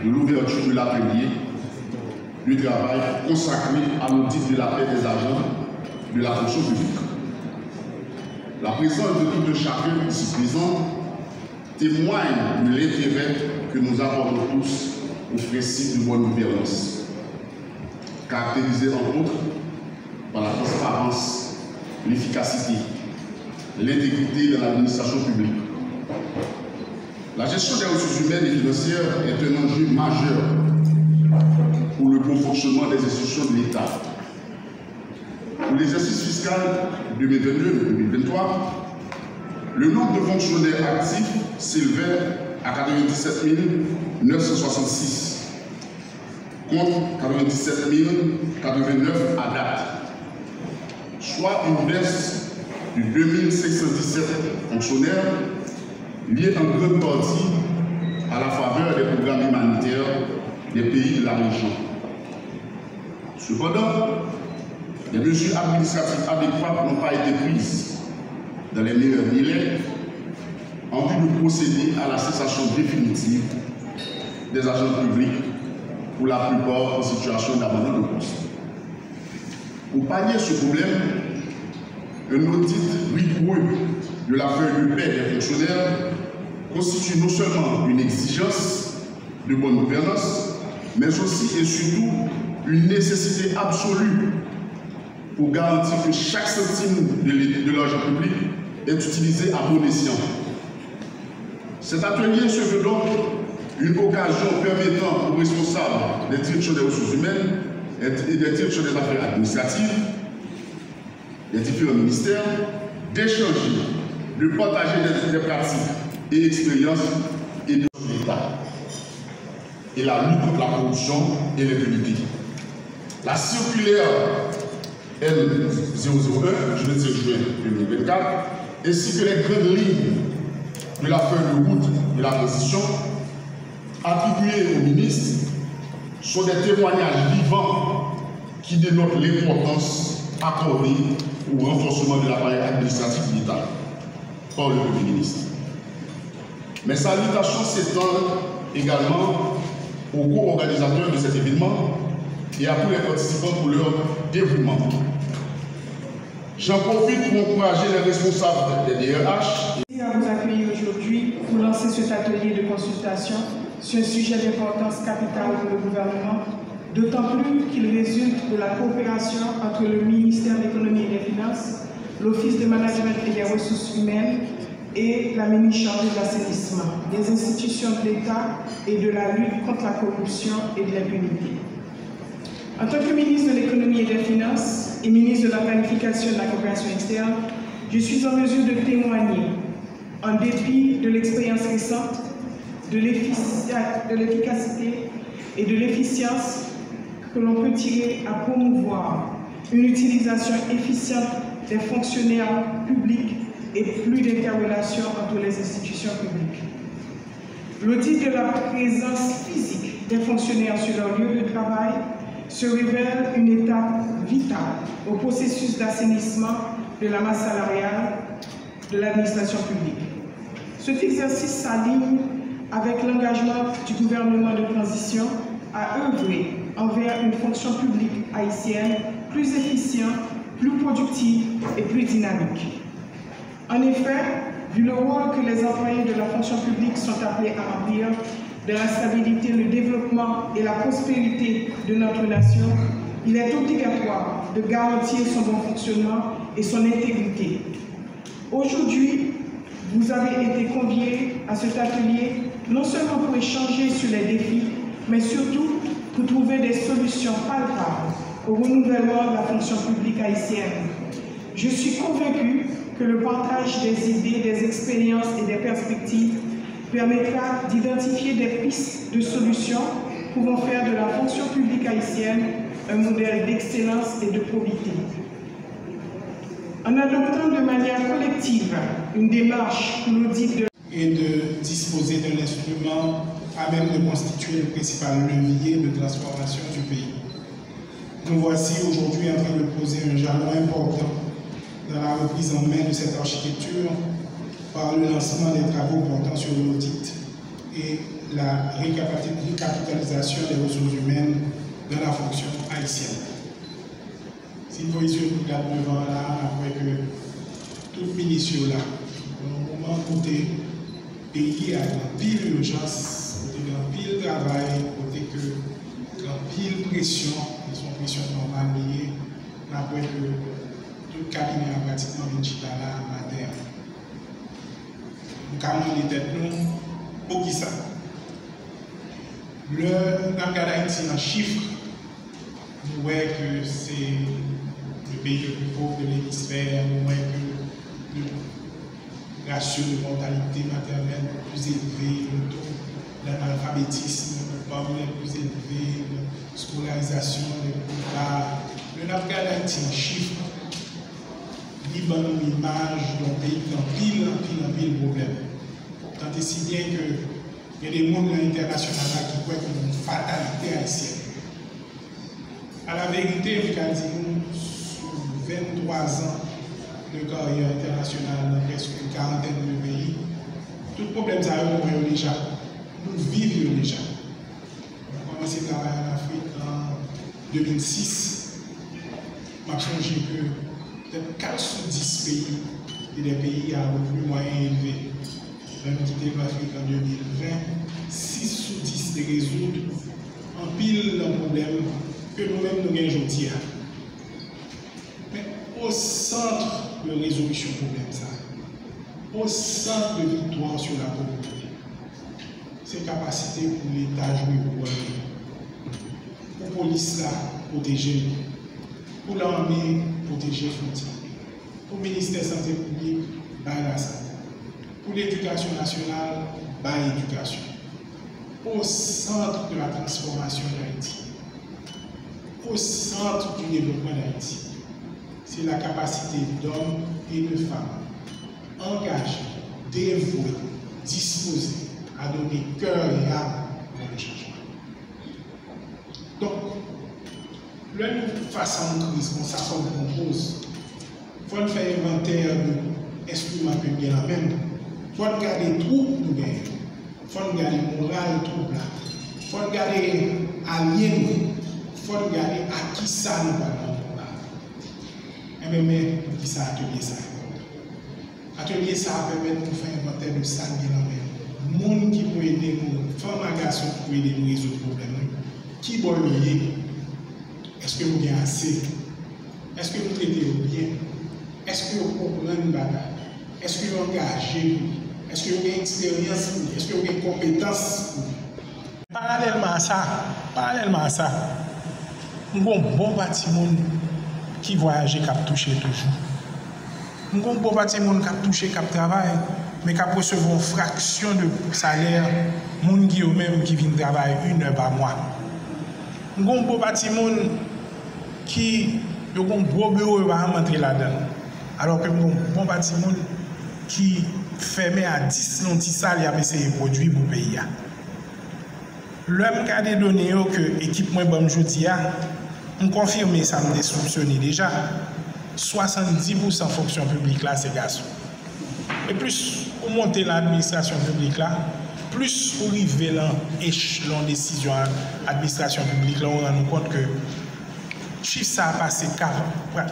de l'ouverture de l'atelier du travail consacré à l'audit de la paie des agents de la fonction publique. La présence de tout un chacun ici présent témoigne de l'intérêt que nous apportons tous au principe de bonne gouvernance, caractérisé entre autres par la transparence, l'efficacité, l'intégrité de l'administration publique. La gestion des ressources humaines et financières est un enjeu majeur pour le bon fonctionnement des institutions de l'État. Pour l'exercice fiscal 2022-2023, le nombre de fonctionnaires actifs s'élevait à 97 966, contre 97 089 à date, soit une baisse de 2517 fonctionnaires liée en grande partie à la faveur des programmes humanitaires des pays de la région. Cependant, les mesures administratives adéquates n'ont pas été prises dans les meilleurs délais en vue de procéder à la cessation définitive des agents publics, pour la plupart en situation d'abandon de poste. Pour pallier ce problème, un audit rigoureux de la feuille de paie des fonctionnaires constitue non seulement une exigence de bonne gouvernance, mais aussi et surtout une nécessité absolue pour garantir que chaque centime de l'argent public est utilisé à bon escient. Cet atelier se veut donc une occasion permettant aux responsables des directions des ressources humaines et des directions des affaires administratives, des différents ministères, d'échanger, de partager des pratiques et expériences et de l'État et la lutte contre la corruption et l'impunité. La circulaire L001 du 27 juin 2024 ainsi que les grandes lignes de la feuille de route de la transition attribuées au ministre sont des témoignages vivants qui dénotent l'importance accordée au renforcement de l'appareil administratif de l'État par le Premier ministre. Mes salutations s'étendent également aux co-organisateurs de cet événement et à tous les participants pour leur dévouement. J'en profite pour encourager les responsables des DRH. À vous accueillir aujourd'hui pour lancer cet atelier de consultation sur un sujet d'importance capitale pour le gouvernement, d'autant plus qu'il résulte de la coopération entre le ministère de l'Économie et des Finances, l'Office de management et des ressources humaines et la mini-chargée de l'assainissement, des institutions de l'État et de la lutte contre la corruption et de l'impunité. En tant que ministre de l'Économie et des Finances et ministre de la Planification et de la Coopération externe, je suis en mesure de témoigner, en dépit de l'expérience récente, de l'efficacité et de l'efficience que l'on peut tirer à promouvoir une utilisation efficiente des fonctionnaires publics et plus d'interrelations entre les institutions publiques. L'audit de la présence physique des fonctionnaires sur leur lieu de travail se révèle une étape vitale au processus d'assainissement de la masse salariale de l'administration publique. Cet exercice s'aligne avec l'engagement du gouvernement de transition à œuvrer envers une fonction publique haïtienne plus efficiente, plus productive et plus dynamique. En effet, vu le rôle que les employés de la fonction publique sont appelés à remplir de la stabilité, le développement et la prospérité de notre nation, il est obligatoire de garantir son bon fonctionnement et son intégrité. Aujourd'hui, vous avez été conviés à cet atelier non seulement pour échanger sur les défis, mais surtout pour trouver des solutions palpables au renouvellement de la fonction publique haïtienne. Je suis convaincu que le partage des idées, des expériences et des perspectives permettra d'identifier des pistes de solutions pouvant faire de la fonction publique haïtienne un modèle d'excellence et de probité. En adoptant de manière collective une démarche pour l'audit de et de disposer d'un instrument à même de constituer le principal levier de transformation du pays. Nous voici aujourd'hui en train de poser un jalon important dans la reprise en main de cette architecture par le lancement des travaux portant sur l'audit et la récapitalisation des ressources humaines dans la fonction haïtienne. Si nous ici regarde devant là, après que tout ministre là, au moment où le pays a une pile d'urgence, côté une pile de travail, côté que une pile de pression, ils sont pression normale liée, après que tout le cabinet a pratiquement une chita là à terre. Nous avons les têtes nous, pour qui ça? Dans le cas d'Haïti, en chiffre, nous voyons que c'est le pays le plus pauvre de l'hémisphère, nous voyons que le ratio de mortalité maternelle le plus élevé, le taux d'analphabétisme le plus élevé, la scolarisation le plus bas. Le cas d'Haïti, en chiffre, libre une image d'un pays qui a un pile de problèmes. Tant et si bien que il y a des mondes internationaux qui croient qu'il y a une fatalité haïtienne. À la vérité, je dis sur 23 ans de carrière internationale dans presque une quarantaine de pays, tout problème ça nous déjà. Nous vivons déjà. On a commencé à travailler en Afrique en 2006. Je me souviens que peut-être 4 sur 10 pays et des pays à revenu moyen élevé. Même quitté l'Afrique en 2020, 6 sur 10 de résoudre en pile de problèmes que nous-mêmes nous gagnons aujourd'hui. Mais au centre de résolution du problème, ça, au centre de victoire sur la pauvreté, c'est la capacité pour l'État jouer pour la police là, protéger, pour l'armée, protéger les frontières, pour le ministère de la Santé publique, la santé. Pour l'éducation nationale, l'éducation. Au centre de la transformation d'Haïti, au centre du développement d'Haïti, c'est la capacité d'hommes et de femmes engagés, dévoués, disposés à donner cœur et âme pour le changement. Donc, face à une crise, on s'assemble, on pose. Il faut faire inventaire de l'instrument que bien la même. Il faut regarder tout nous gagnons. Il faut regarder moral tout là. Il faut regarder alien. Il faut regarder à qui ça nous parle. Mais qui ça atelier ça? Atelier ça permet de nous faire inventaire de ça bien la même. Monde qui peut aider nous, femmes et garçons qui peut aider nous résoudre le problème. Qui doit lier? Est-ce que vous avez assez? Est-ce que vous traitez bien? Est-ce que vous comprenez une bagarre? Est-ce que vous engagez? Est-ce que vous avez expérience? Est-ce que vous avez compétence? Parallèlement à ça, nous avons un bon bâtiment qui voyage et qui a touché toujours. Nous avons un bon bâtiment qui a touché, qui a travaillé, mais qui a reçu une fraction de salaire, les gens qui viennent travailler 1 heure par mois. Nous avons un bon bâtiment qui a un gros bureau qui va rentrer là-dedans. Alors que nous avons un bon bâtiment qui fermé à 10 non ça il a essayé de produire pour le pays. L'homme qui a des données que l'équipement bon jodi on confirme ça me soupçonné déjà 70% fonction publique là c'est garçon. Et plus pour monter l'administration publique là, plus pour arriver dans l'échelon décision administration publique là on rend compte que chiffre ça a passé 40